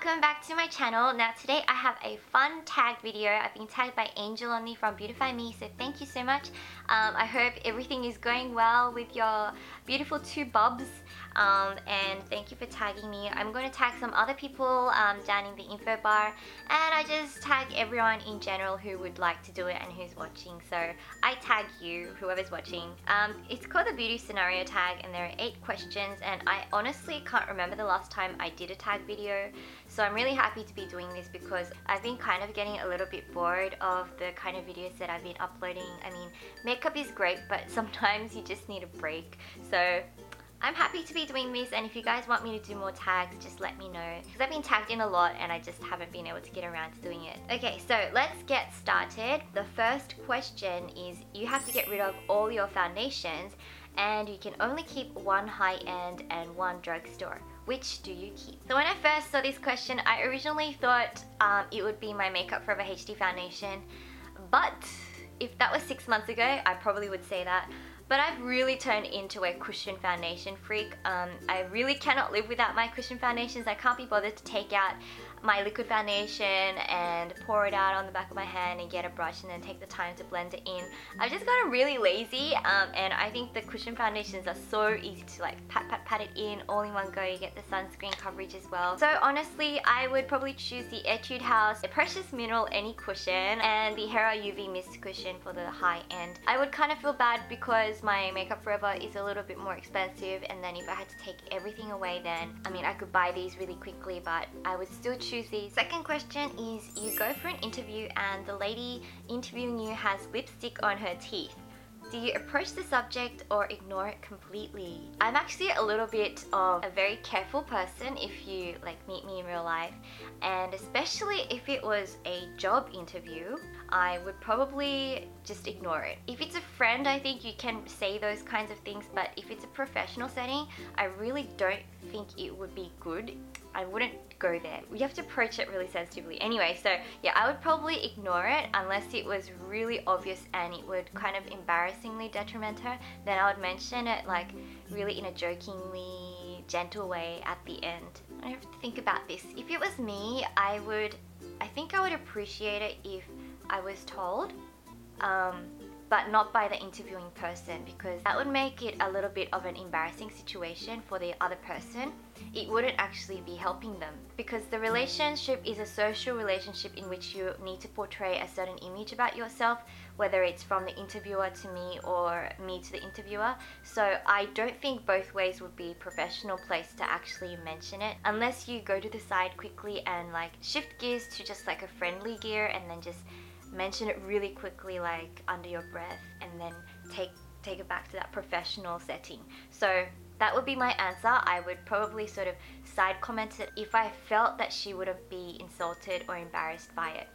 welcome back to my channel. Now today I have a fun tag video. I've been tagged by Onni from beautifymeeh, so thank you so much. I hope everything is going well with your beautiful two bubs, and thank you for tagging me. I'm going to tag some other people down in the info bar, and I just tag everyone in general who would like to do it and who's watching. So I tag you, whoever's watching. It's called the beauty scenario tag, and there are 8 questions, and I honestly can't remember the last time I did a tag video. So I'm really happy to be doing this because I've been kind of getting a little bit bored of the kind of videos that I've been uploading. I mean, makeup is great, but sometimes you just need a break. So I'm happy to be doing this, and if you guys want me to do more tags, just let me know, because I've been tagged in a lot and I just haven't been able to get around to doing it. Okay, so let's get started. The first question is you have to get rid of all your foundations, and you can only keep one high-end and one drugstore. Which do you keep? So when I first saw this question, I originally thought it would be my Makeup Forever HD foundation, but if that was 6 months ago, I probably would say that. But I've really turned into a cushion foundation freak. I really cannot live without my cushion foundations. I can't be bothered to take out my liquid foundation and pour it out on the back of my hand and get a brush and then take the time to blend it in. I've just gotten really lazy, and I think the cushion foundations are so easy to like pat it in all in one go. You get the sunscreen coverage as well. So honestly, I would probably choose the Etude House the Precious Mineral Any Cushion and the Hera UV Mist Cushion for the high end. I would kind of feel bad because my Makeup Forever is a little bit more expensive, and then if I had to take everything away, then I mean I could buy these really quickly, but I would still choose these. Second question is you go for an interview and the lady interviewing you has lipstick on her teeth. Do you approach the subject or ignore it completely? I'm actually a little bit of a very careful person if you like meet me in real life, and especially if it was a job interview, I would probably just ignore it. If it's a friend, I think you can say those kinds of things, but if it's a professional setting, I really don't think it would be good. I wouldn't go there. You have to approach it really sensitively. Anyway, so yeah, I would probably ignore it unless it was really obvious and it would kind of embarrassingly detriment her. Then I would mention it like really in a jokingly gentle way at the end. I have to think about this. If it was me, I think I would appreciate it if I was told, but not by the interviewing person, because that would make it a little bit of an embarrassing situation for the other person. It wouldn't actually be helping them, because the relationship is a social relationship in which you need to portray a certain image about yourself, whether it's from the interviewer to me or me to the interviewer. So I don't think both ways would be a professional place to actually mention it, unless you go to the side quickly and like shift gears to just like a friendly gear and then just mention it really quickly like under your breath, and then take it back to that professional setting. So that would be my answer. I would probably sort of side comment it if I felt that she wouldn't be insulted or embarrassed by it.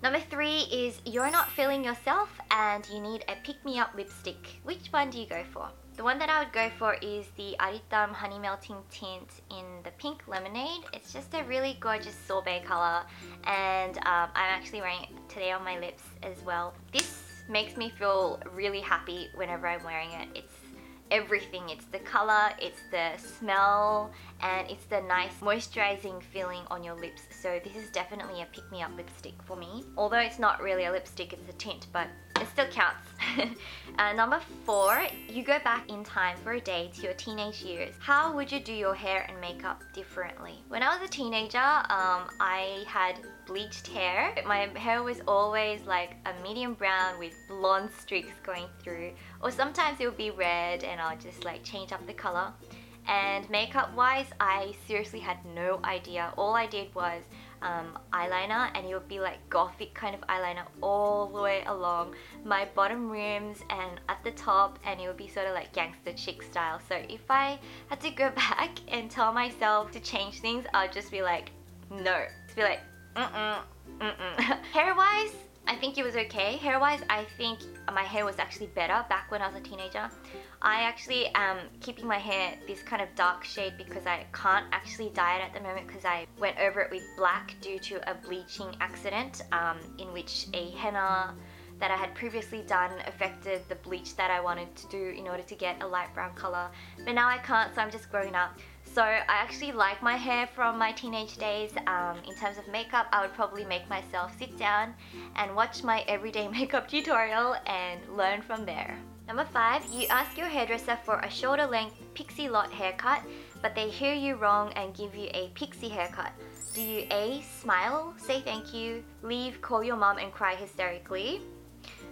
Number 3 is you're not feeling yourself and you need a pick-me-up lipstick. Which one do you go for? The one that I would go for is the Aritam Honey Melting Tint in the pink lemonade. It's just a really gorgeous sorbet color, and I'm actually wearing it today on my lips as well. This makes me feel really happy whenever I'm wearing it. It's everything. It's the color, it's the smell, and it's the nice moisturizing feeling on your lips. So this is definitely a pick-me-up lipstick for me. Although it's not really a lipstick, it's a tint, but it still counts. Number 4, you go back in time for a day to your teenage years. How would you do your hair and makeup differently? When I was a teenager, I had bleached hair. My hair was always like a medium brown with blonde streaks going through, or sometimes it would be red and I'll just like change up the color. And makeup wise, I seriously had no idea. All I did was eyeliner, and it would be like gothic kind of eyeliner all the way along my bottom rims and at the top, and it would be sort of like gangster chic style. So if I had to go back and tell myself to change things, I'd just be like, no. Just be like, Hair wise, I think it was okay. Hair wise, I think my hair was actually better back when I was a teenager. I actually am keeping my hair this kind of dark shade because I can't actually dye it at the moment, because I went over it with black due to a bleaching accident in which a henna that I had previously done affected the bleach that I wanted to do in order to get a light brown color. But now I can't, so I'm just growing up. So I actually like my hair from my teenage days. In terms of makeup, I would probably make myself sit down and watch my everyday makeup tutorial and learn from there. Number 5, you ask your hairdresser for a shorter length pixie lot haircut, but they hear you wrong and give you a pixie haircut. Do you A, smile, say thank you, leave, call your mom and cry hysterically?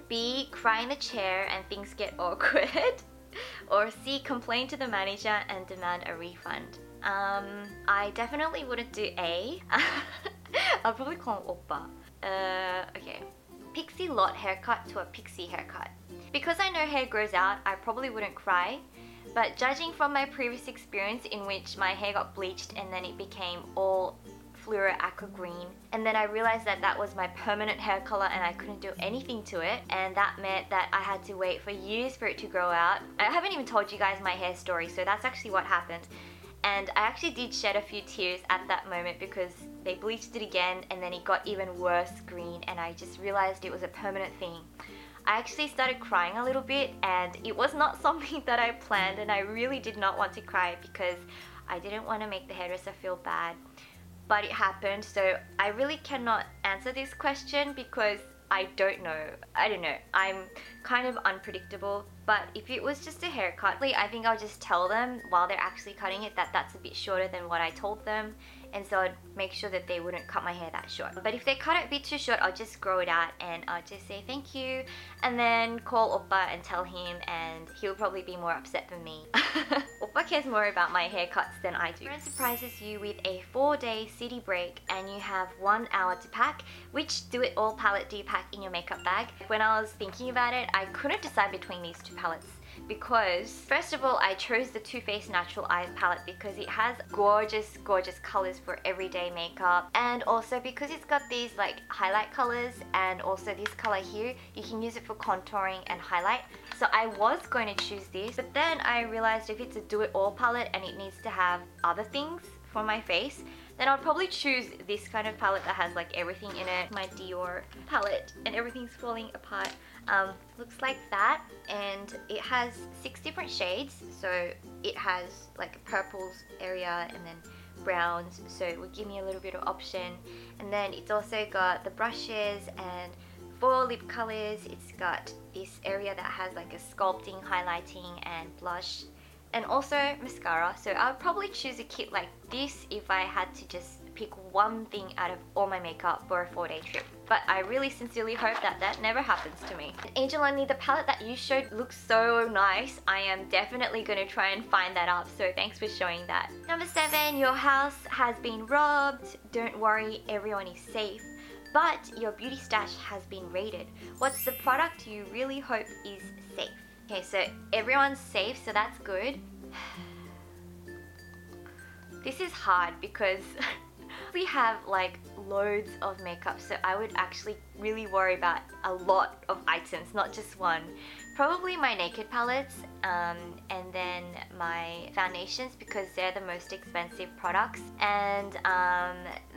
B, cry in the chair and things get awkward? Or C, complain to the manager and demand a refund? I definitely wouldn't do A. I'll probably call him Oppa. Okay. Pixie lot haircut to a pixie haircut. Because I know hair grows out, I probably wouldn't cry. But judging from my previous experience in which my hair got bleached and then it became all fluoro aqua green, and then I realized that that was my permanent hair color and I couldn't do anything to it, and that meant that I had to wait for years for it to grow out. I haven't even told you guys my hair story, so that's actually what happened. And I actually did shed a few tears at that moment because they bleached it again and then it got even worse green, and I just realized it was a permanent thing. I actually started crying a little bit, and it was not something that I planned, and I really did not want to cry because I didn't want to make the hairdresser feel bad. But it happened, so I really cannot answer this question because I don't know. I don't know. I'm kind of unpredictable. But if it was just a haircut, I think I'll just tell them while they're actually cutting it that that's a bit shorter than what I told them. And so I'd make sure that they wouldn't cut my hair that short. But if they cut it a bit too short, I'll just grow it out and I'll just say thank you and then call Oppa and tell him, and he'll probably be more upset than me. Oppa cares more about my haircuts than I do. Friend surprises you with a 4-day city break and you have 1 hour to pack. Which Do It All palette do you pack in your makeup bag? When I was thinking about it, I couldn't decide between these two palettes. Because first of all, I chose the Too Faced Natural Eyes palette because it has gorgeous colors for everyday makeup, and also because it's got these like highlight colors, and also this color here, you can use it for contouring and highlight. So I was going to choose this, but then I realized if it's a Do It All palette and it needs to have other things for my face, then I'll probably choose this kind of palette that has like everything in it. My Dior palette, and everything's falling apart. Looks like that, and it has 6 different shades. So it has like a purples area and then browns, so it would give me a little bit of option. And then it's also got the brushes and 4 lip colors. It's got this area that has like a sculpting, highlighting and blush, and also mascara. So I would probably choose a kit like this if I had to just pick one thing out of all my makeup for a 4-day trip. But I really sincerely hope that that never happens to me. Angel Only, the palette that you showed looks so nice. I am definitely going to try and find that up, so thanks for showing that. Number 7, your house has been robbed. Don't worry, everyone is safe. But your beauty stash has been raided. What's the product you really hope is safe? Okay, so everyone's safe, so that's good. This is hard because we have like loads of makeup, so I would actually really worry about a lot of items, not just one. Probably my naked palettes, and then my foundations because they're the most expensive products, and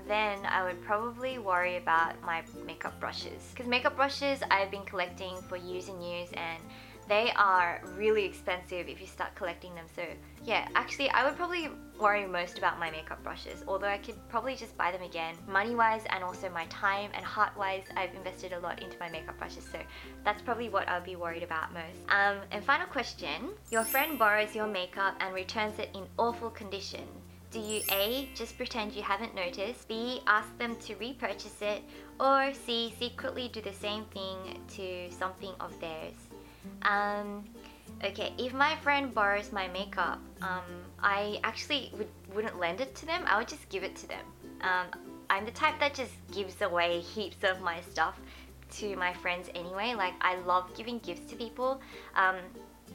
then I would probably worry about my makeup brushes, because makeup brushes I've been collecting for years and years, and they are really expensive if you start collecting them. So yeah, actually I would probably worry most about my makeup brushes, although I could probably just buy them again. Money wise and also my time and heart wise, I've invested a lot into my makeup brushes, so that's probably what I'll be worried about most. And final question, your friend borrows your makeup and returns it in awful condition. Do you A, just pretend you haven't noticed, B, ask them to repurchase it, or C, secretly do the same thing to something of theirs? Okay, if my friend borrows my makeup, I actually wouldn't lend it to them. I would just give it to them. I'm the type that just gives away heaps of my stuff to my friends anyway. Like, I love giving gifts to people.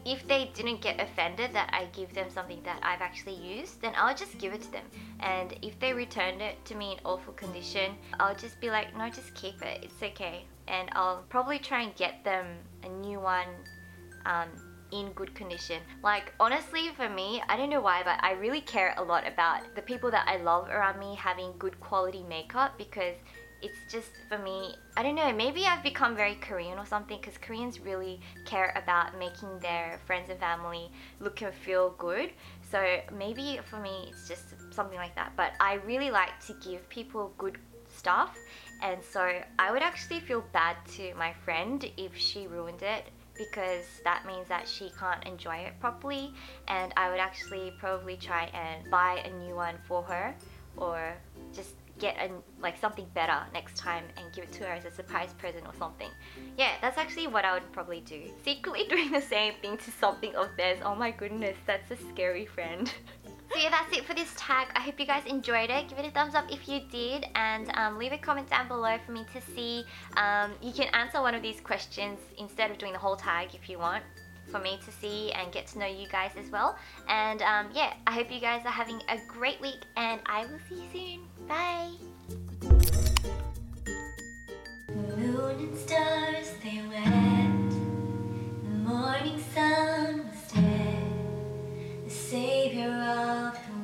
If they didn't get offended that I give them something that I've actually used, then I'll just give it to them. And if they returned it to me in awful condition, I'll just be like, no, just keep it, it's okay. And I'll probably try and get them a new one in good condition. Like, honestly, for me, I don't know why, but I really care a lot about the people that I love around me having good quality makeup, because it's just, for me, I don't know, maybe I've become very Korean or something, because Koreans really care about making their friends and family look and feel good. So maybe for me it's just something like that. But I really like to give people good stuff, and so I would actually feel bad to my friend if she ruined it, because that means that she can't enjoy it properly, and I would actually probably try and buy a new one for her, or just get like something better next time and give it to her as a surprise present or something. Yeah, that's actually what I would probably do. Secretly doing the same thing to something of theirs. Oh my goodness, that's a scary friend. So yeah, that's it for this tag. I hope you guys enjoyed it. Give it a thumbs up if you did, and leave a comment down below for me to see. You can answer one of these questions instead of doing the whole tag if you want, for me to see and get to know you guys as well. And yeah, I hope you guys are having a great week, and I will see you soon. Bye! The moon and stars, they wept. The morning sun was dead. The savior of the